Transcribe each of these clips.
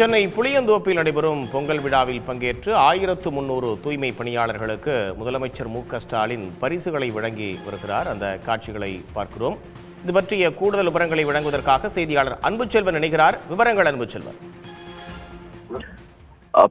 சென்னை புளியந்தோப்பில் நடைபெறும் பொங்கல் விழாவில் பங்கேற்று 1300 தூய்மை பணியாளர்களுக்கு முதலமைச்சர் மு.க.ஸ்டாலின் பரிசுகளை வழங்கி வருகிறார். அந்த காட்சிகளை பார்க்கிறோம். இது பற்றிய கூடுதல் விவரங்களை வழங்குவதற்காக செய்தியாளர் அன்புச்செல்வன் இணைகிறார். விவரங்கள் அன்புச்செல்வன்.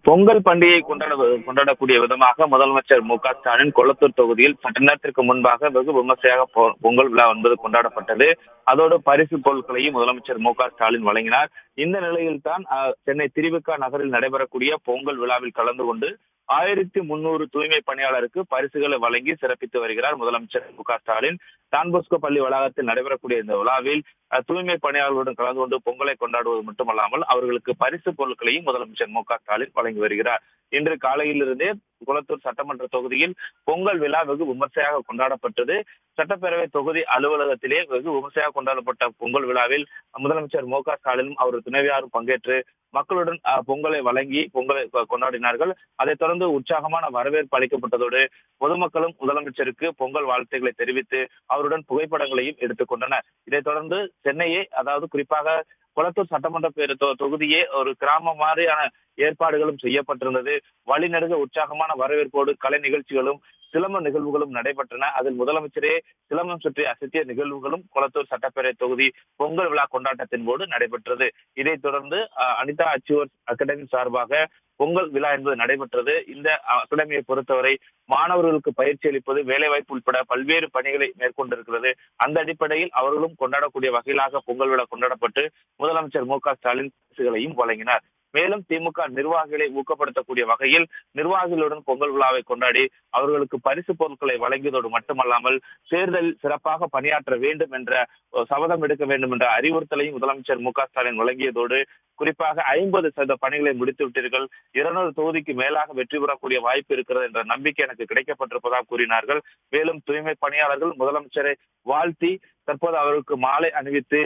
பொங்கல் பண்டிகை கொண்டாடக்கூடிய விதமாக முதலமைச்சர் மு.க.ஸ்டாலின் கொளத்தூர் தொகுதியில் சற்று நேரத்திற்கு முன்பாக வெகு விமர்சையாக பொங்கல் விழா என்பது கொண்டாடப்பட்டது. அதோடு பரிசு பொருட்களையும் முதலமைச்சர் மு.க.ஸ்டாலின் வழங்கினார். இந்த நிலையில் தான் சென்னை திருவிக நகரில் நடைபெறக்கூடிய பொங்கல் விழாவில் கலந்து கொண்டு 1300 தூய்மை பணியாளருக்கு பரிசுகளை வழங்கி சிறப்பித்து வருகிறார் முதலமைச்சர் மு.க.ஸ்டாலின். டான்போஸ்கோ பள்ளி வளாகத்தில் நடைபெறக்கூடிய இந்த விழாவில் தூய்மை பணியாளர்களுடன் கலந்து கொண்டு பொங்கலை கொண்டாடுவது மட்டுமல்லாமல் அவர்களுக்கு பரிசு பொருட்களையும் முதலமைச்சர் மு.க.ஸ்டாலின் வழங்கி வருகிறார். இன்று காலையிலிருந்தே குளத்தூர் சட்டமன்ற தொகுதியில் பொங்கல் விழா வெகு விமர்சையாக கொண்டாடப்பட்டது. சட்டப்பேரவை தொகுதி அலுவலகத்திலே வெகு விமர்சையாக கொண்டாடப்பட்ட பொங்கல் விழாவில் முதலமைச்சர் மு.க.ஸ்டாலினும் அவர் துணைவியாரும் பங்கேற்று மக்களுடன் பொங்கலை வழங்கி பொங்கலை கொண்டாடினார்கள். அதைத் தொடர்ந்து உற்சாகமான வரவேற்பு அளிக்கப்பட்டதோடு பொதுமக்களும் முதலமைச்சருக்கு பொங்கல் வாழ்த்துக்களை தெரிவித்து அவருடன் புகைப்படங்களையும் எடுத்துக் கொண்டனர். இதைத் தொடர்ந்து சென்னையே, அதாவது குறிப்பாக குளத்தூர் சட்டமன்ற தொகுதியே ஒரு கிராம மாதிரியான ஏற்பாடுகளும் செய்யப்பட்டிருந்தது. வழிநெடுக உற்சாகமான வரவேற்போடு கலை நிகழ்ச்சிகளும் சிலம்ப நிகழ்வுகளும் நடைபெற்றன. அதில் முதலமைச்சரே சிலம்பம் சுற்றி அசத்திய நிகழ்வுகளும் குளத்தூர் சட்டப்பேரவை தொகுதி பொங்கல் விழா கொண்டாட்டத்தின் போது நடைபெற்றது. இதைத் தொடர்ந்து அனிதா அச்சீவர்ஸ் அகாடமி சார்பாக பொங்கல் விழா என்பது நடைபெற்றது. இந்த அகாடமியை பொறுத்தவரை மாணவர்களுக்கு பயிற்சி அளிப்பது, வேலைவாய்ப்பு உட்பட பல்வேறு பணிகளை மேற்கொண்டிருக்கிறது. அந்த அடிப்படையில் அவர்களும் கொண்டாடக்கூடிய வகையிலாக பொங்கல் விழா கொண்டாடப்பட்டு முதலமைச்சர் மு.க.ஸ்டாலின் பரிசுகளையும் வழங்கினார். மேலும் திமுக நிர்வாகிகளை ஊக்கப்படுத்தக்கூடிய வகையில் நிர்வாகிகளுடன் பொங்கல் விழாவை கொண்டாடி அவர்களுக்கு பரிசு பொருட்களை வழங்கியதோடு மட்டுமல்லாமல் தேர்தலில் சிறப்பாக பணியாற்ற வேண்டும் என்ற சபதம் எடுக்க வேண்டும் என்ற அறிவுறுத்தலையும் முதலமைச்சர் மு.க.ஸ்டாலின் வழங்கியதோடு குறிப்பாக 50% பணிகளை முடித்து விட்டீர்கள், 200 தொகுதிக்கு மேலாக வெற்றி பெறக்கூடிய வாய்ப்பு இருக்கிறது என்ற நம்பிக்கை எனக்கு கிடைக்கப்பட்டிருப்பதாக கூறினார்கள். மேலும் தூய்மை பணியாளர்கள் முதலமைச்சரை வாழ்த்தி தற்போது அவருக்கு மாலை அணிவித்து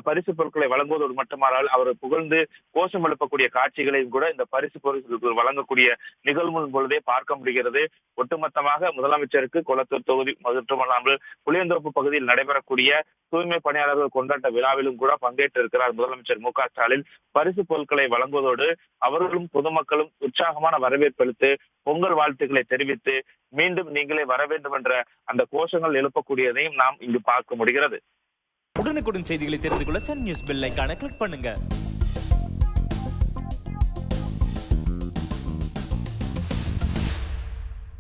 பரிசு பொருட்களை வழங்குவதோடு மட்டுமல்லாமல் அவர் புகழ்ந்து கோஷம் எழுப்பக்கூடிய காட்சிகளையும் கூட இந்த பரிசு பொருட்கள் வழங்கக்கூடிய நிகழ்வு பொழுதே பார்க்க முடிகிறது. ஒட்டுமொத்தமாக முதலமைச்சருக்கு குளத்தூர் தொகுதி மட்டுமல்லாமல் புளியந்தோப்பு பகுதியில் நடைபெறக்கூடிய தூய்மை பணியாளர்கள் கொண்டாட்ட விழாவிலும் கூட பங்கேற்று இருக்கிறார் முதலமைச்சர் மு.க.ஸ்டாலின். பரிசு பொருட்களை வழங்குவதோடு அவர்களும் பொதுமக்களும் உற்சாகமான வரவேற்பு அளித்து பொங்கல் வாழ்த்துக்களை தெரிவித்து மீண்டும் நீங்களே வர வேண்டும் என்ற அந்த கோஷங்கள் எழுப்பக்கூடியதையும் நாம் இங்கு பார்க்க முடிகிறது. உடனுக்குடன் செய்திகளை தெரிந்து கொள்ள சன் நியூஸ் பெல் ஐகானை கிளிக் பண்ணுங்க.